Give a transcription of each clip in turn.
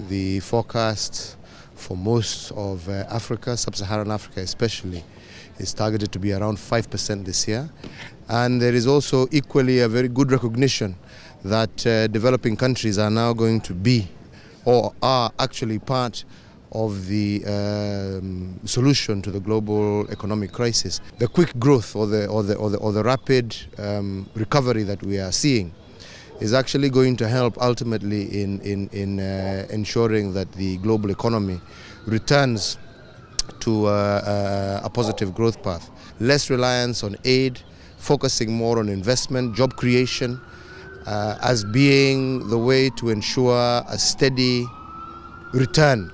The forecast for most of Africa, sub-Saharan Africa especially, is targeted to be around 5% this year. And there is also equally a very good recognition that developing countries are now going to be, or are actually part of the solution to the global economic crisis. The quick growth or the rapid recovery that we are seeing is actually going to help ultimately in ensuring that the global economy returns to a positive growth path. Less reliance on aid, focusing more on investment, job creation, as being the way to ensure a steady return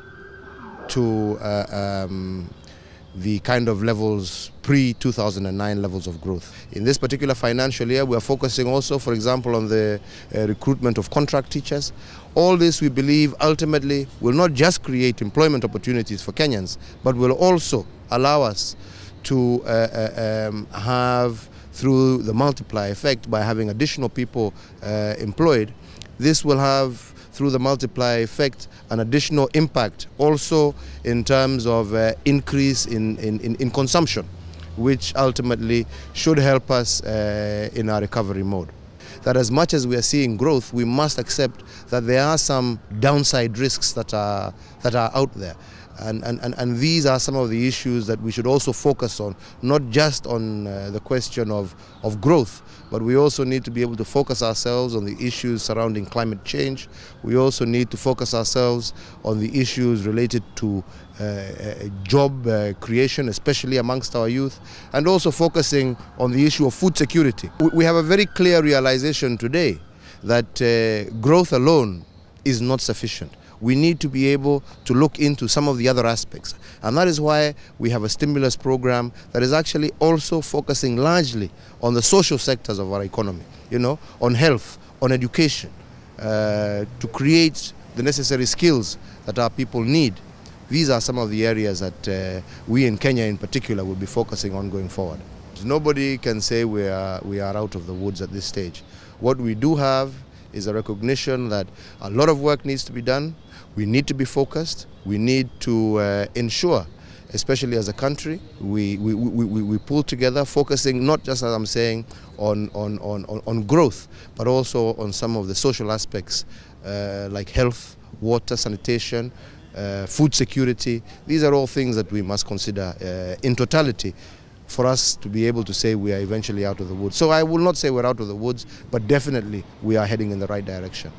to the kind of levels pre-2009 levels of growth. In this particular financial year, we are focusing also, for example, on the recruitment of contract teachers. All this, we believe, ultimately will not just create employment opportunities for Kenyans, but will also allow us to have, through the multiplier effect, by having additional people employed, this will have, through the multiplier effect, an additional impact also in terms of increase in consumption, which ultimately should help us in our recovery mode. That as much as we are seeing growth, we must accept that there are some downside risks that are out there. And these are some of the issues that we should also focus on, not just on the question of growth, but we also need to be able to focus ourselves on the issues surrounding climate change. We also need to focus ourselves on the issues related to job creation, especially amongst our youth, and also focusing on the issue of food security. We have a very clear realization today that growth alone is not sufficient. We need to be able to look into some of the other aspects. And that is why we have a stimulus program that is actually also focusing largely on the social sectors of our economy, on health, on education, to create the necessary skills that our people need. These are some of the areas that we in Kenya in particular will be focusing on going forward. Nobody can say we are out of the woods at this stage. What we do have is a recognition that a lot of work needs to be done. We need to be focused. We need to ensure, especially as a country, we pull together, focusing not just, as I'm saying, on growth, but also on some of the social aspects like health, water, sanitation, food security. These are all things that we must consider in totality for us to be able to say we are eventually out of the woods. So I will not say we're out of the woods, but definitely we are heading in the right direction.